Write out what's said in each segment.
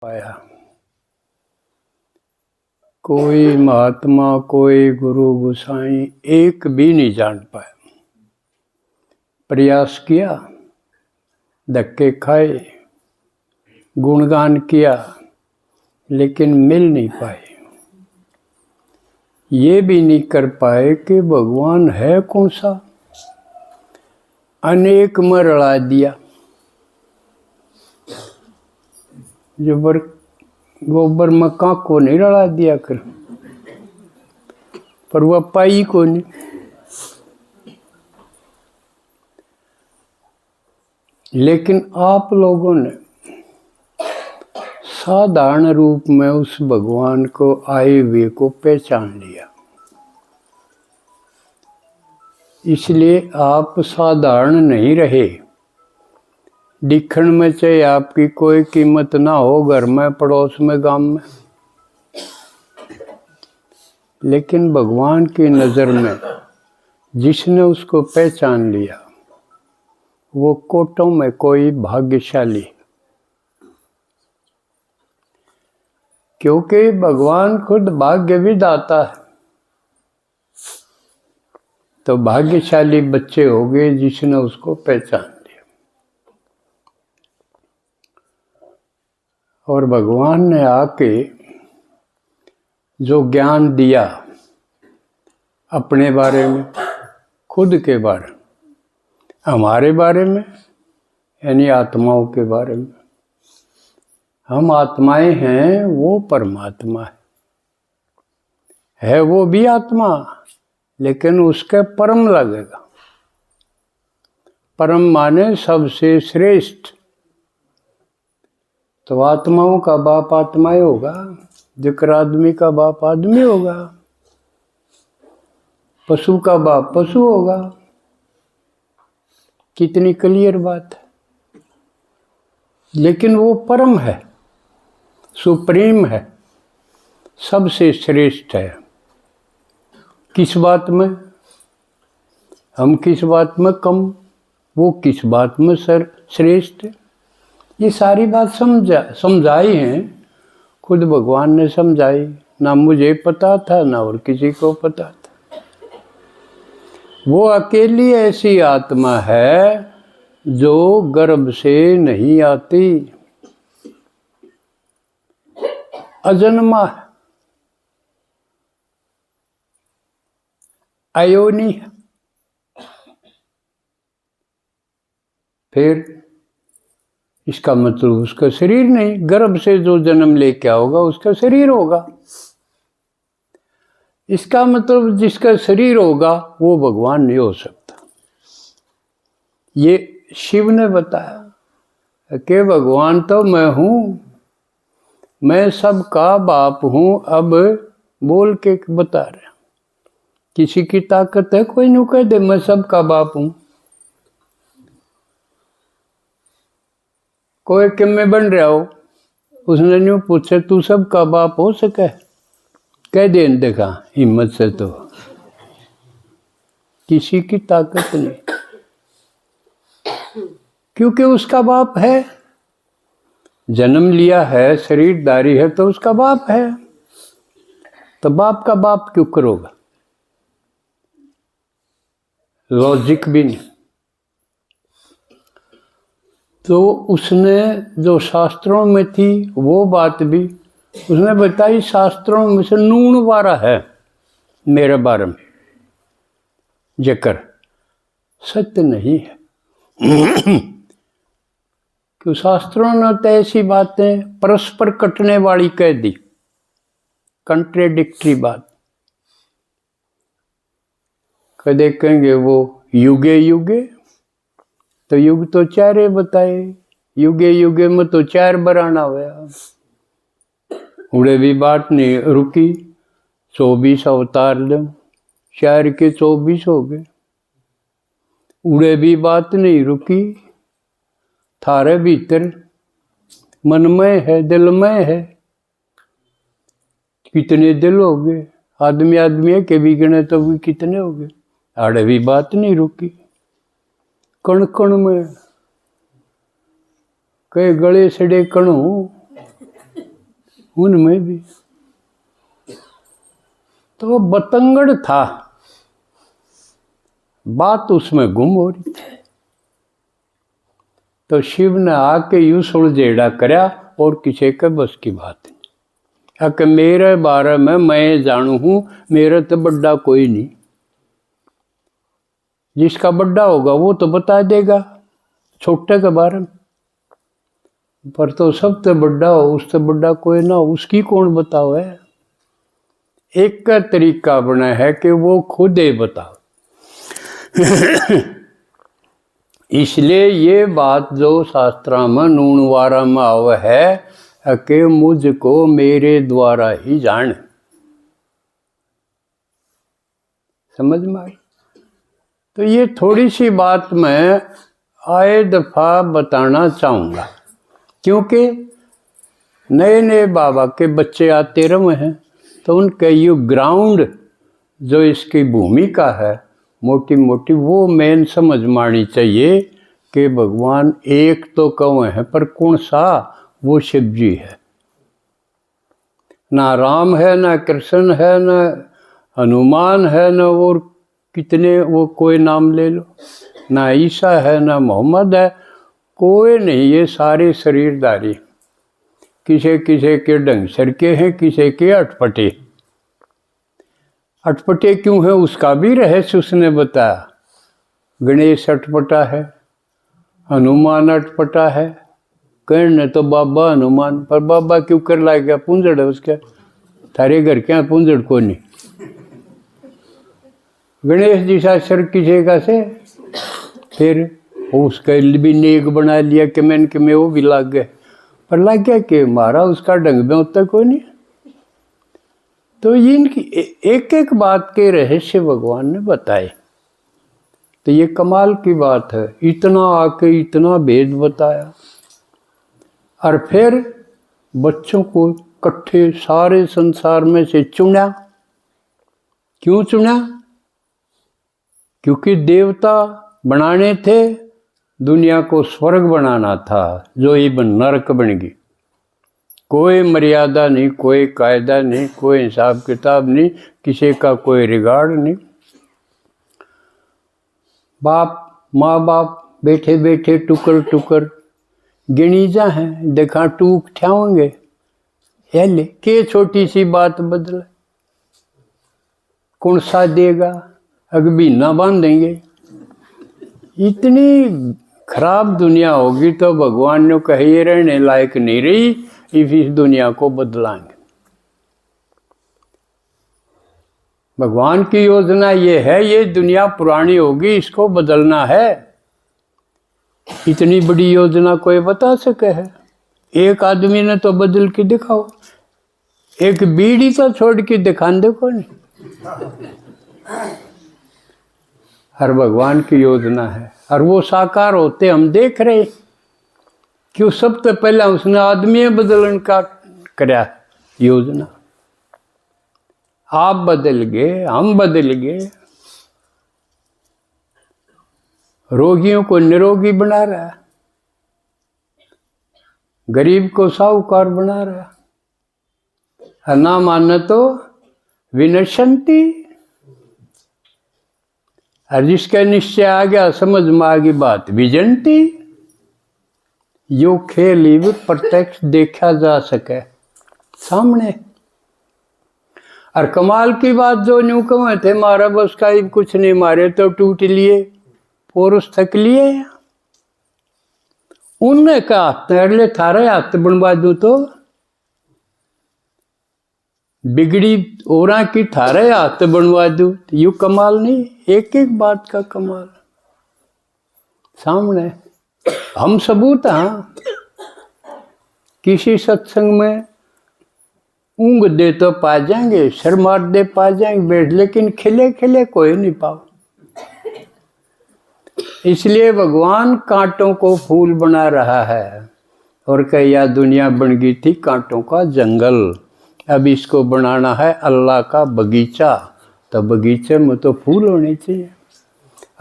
पाया। कोई महात्मा, कोई गुरु गोसाई एक भी नहीं जान पाया। प्रयास किया, धक्के खाए, गुणगान किया, लेकिन मिल नहीं पाए। ये भी नहीं कर पाए कि भगवान है कौन सा। अनेक में रला दिया। जबर गोबर में काक को नहीं रला दिया कर, पर वह पाई को नहीं। लेकिन आप लोगों ने साधारण रूप में उस भगवान को आए हुए को पहचान लिया। इसलिए आप साधारण नहीं रहे। दिखण में चाहे आपकी कोई कीमत ना हो, घर में, पड़ोस में, गांव में, लेकिन भगवान की नज़र में जिसने उसको पहचान लिया वो कोटों में कोई भाग्यशाली। क्योंकि भगवान खुद भाग्य विधाता है। तो भाग्यशाली बच्चे हो गए जिसने उसको पहचान लिया। और भगवान ने आके जो ज्ञान दिया अपने बारे में, खुद के बारे में, हमारे बारे में, यानी आत्माओं के बारे में। हम आत्माएं हैं, वो परमात्मा है वो भी आत्मा, लेकिन उसके परम लगेगा। परम माने सबसे श्रेष्ठ। तो आत्माओं का बाप आत्माएं होगा, जिक्र आदमी का बाप आदमी होगा, पशु का बाप पशु होगा। कितनी क्लियर बात है। लेकिन वो परम है, सुप्रीम है, सबसे श्रेष्ठ है। किस बात में? हम किस बात में कम, वो किस बात में श्रेष्ठ। ये सारी बात समझाई है, खुद भगवान ने समझाई। ना मुझे पता था, ना और किसी को पता था। वो अकेली ऐसी आत्मा है जो गर्भ से नहीं आती, अजन्मा है, अयोनी है। फिर इसका मतलब उसका शरीर नहीं। गर्भ से जो जन्म लेके आओगा उसका शरीर होगा। इसका मतलब जिसका शरीर होगा वो भगवान नहीं हो सकता। ये शिव ने बताया कि भगवान तो मैं हूँ, मैं सबका बाप हूँ। अब बोल के बता रहे, किसी की ताकत है कोई नहीं कह दे मैं सबका बाप हूँ। कोई किम में बन रहा हो, उसने न्यू पूछे तू सबका बाप हो सके? कह दे देखा हिम्मत से, तो किसी की ताकत नहीं, क्योंकि उसका बाप है। जन्म लिया है, शरीरधारी है, तो उसका बाप है। तो बाप का बाप क्यों करोगा? लॉजिक भी नहीं। तो उसने जो शास्त्रों में थी वो बात भी उसने बताई। शास्त्रों में से नून वारा है मेरे बारे में, जिक्र सत्य नहीं है। क्यों? शास्त्रों ने तो ऐसी बातें परस्पर कटने वाली कह दी, कंट्रेडिक्टरी बात। कदे कहेंगे वो युगे युगे, तो युग तो चारे बताए, युगे युगे में तो चार बराना हुआ। उड़े भी बात नहीं रुकी, 24 अवतार दो, 4 के 24 हो गए। उड़े भी बात नहीं रुकी, थारे भीतर मनमय है, दिलमय है। कितने दिल हो गए? आदमी के भी गिने तो भी कितने हो गए। आड़े भी बात नहीं रुकी। कण कण में कई गले सड़े कणु, उनमें भी तो वो बतंगड़ था, बात उसमें गुम हो रही थी। तो शिव ने आके यूं सुलझेड़ा करया और किसी के बस की बात नहीं। कि मेरे बारे में मैं जानू हूं, मेरे तो बड़ा कोई नहीं, जिसका बड़ा होगा वो तो बता देगा छोटे के बारे में, पर तो सब तो बड़ा हो, उससे बड़ा कोई ना हो, उसकी कौन बताओ है। एक का तरीका बना है कि वो खुद ही बताओ। इसलिए ये बात जो शास्त्रा में नूनवारा में आव है कि मुझको मेरे द्वारा ही जान, समझ में आई। तो ये थोड़ी सी बात मैं आए दफा बताना चाहूँगा, क्योंकि नए नए बाबा के बच्चे आते रहे हैं, तो उनके ये ग्राउंड जो इसकी भूमिका है मोटी मोटी वो मेन समझ में आनी चाहिए कि भगवान एक तो कौन है, पर कौन सा, वो शिव जी है। ना राम है, ना कृष्ण है, ना हनुमान है, ना और कितने वो कोई नाम ले लो, ना ईसा है, ना मोहम्मद है, कोई नहीं। ये सारे शरीरधारी किसी किसी के ढंग सर के हैं, किसी के अटपटे। अटपटे क्यों है उसका भी रहस्य उसने बताया। गणेश अटपटा है, हनुमान अटपटा है, कहने तो बाबा हनुमान, पर बाबा क्यों कर ला गया, पूंजड़ है उसके, थारे घर क्या पूंजड़ को नहीं। गणेश जी सा सर किसी का से, फिर उसका भी नेक बना लिया कि मैं वो भी लाग गए, पर लग गया कि मारा उसका ढंग में उतना कोई नहीं। तो इनकी एक एक बात के रहस्य भगवान ने बताए। तो ये कमाल की बात है, इतना आके इतना भेद बताया, और फिर बच्चों को इकट्ठे सारे संसार में से चुना। क्यों चुना? क्योंकि देवता बनाने थे, दुनिया को स्वर्ग बनाना था, जो ये नरक बन गई। कोई मर्यादा नहीं, कोई कायदा नहीं, कोई हिसाब किताब नहीं, किसी का कोई रिगार्ड नहीं। बाप माँ बाप बैठे बैठे टुकर टुकर गिनीजा हैं, देखा टूक ठ्याओंगे, ले के छोटी सी बात बदले, कौन सा देगा, अगबीना बांधेंगे। इतनी खराब दुनिया होगी तो भगवान ने कहे ये रहने लायक नहीं रही, इस दुनिया को बदलाएंगे। भगवान की योजना ये है, ये दुनिया पुरानी होगी, इसको बदलना है। इतनी बड़ी योजना कोई बता सके है? एक आदमी ने तो बदल के दिखाओ, एक बीड़ी तो छोड़ के दिखा देखो नहीं। हर भगवान की योजना है, और वो साकार होते हम देख रहे। क्यों? सब तो पहला उसने आदमी बदलन का कराया योजना। आप बदल गए, हम बदल गए, रोगियों को निरोगी बना रहा है, गरीब को साहूकार बना रहा है, ना माने तो विनशंति। और जिसका निश्चय आ गया, समझ में आ गई बात, विजंती। यो खेल भी प्रत्यक्ष देखा जा सके सामने। और कमाल की बात जो न्यू कहे थे, मारा बस का कुछ नहीं, मारे तो टूट लिए, पोरुष थक लिए। उनने कहा अगले थारे हाथ बनवा दूं तो बिगड़ी ओरा की थारे हाथ बनवा दूं, यू कमाल नहीं। एक एक बात का कमाल सामने। हम सबूत हाँ, किसी सत्संग में ऊँग दे तो पा जाएंगे, सर मार दे पा जाएंगे बैठ, लेकिन खिले खिले कोई नहीं पाओ। इसलिए भगवान कांटों को फूल बना रहा है, और कहिया दुनिया बन गई थी कांटों का जंगल, अब इसको बनाना है अल्लाह का बगीचा। तो बगीचे में तो फूल होने चाहिए,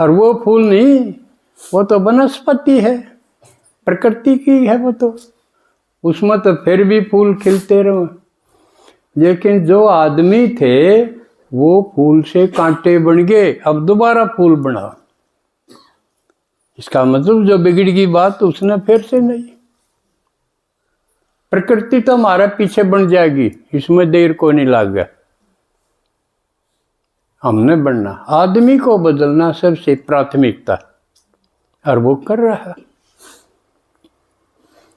और वो फूल नहीं, वो तो वनस्पति है, प्रकृति की है वो तो, उसमें तो फिर भी फूल खिलते रहो। लेकिन जो आदमी थे वो फूल से कांटे बन गए, अब दोबारा फूल बना। इसका मतलब जो बिगड़ गई बात उसने फिर से नहीं। प्रकृति तो हमारे पीछे बन जाएगी, इसमें देर को नहीं लगा। हमने बनना, आदमी को बदलना सबसे प्राथमिकता, और वो कर रहा है।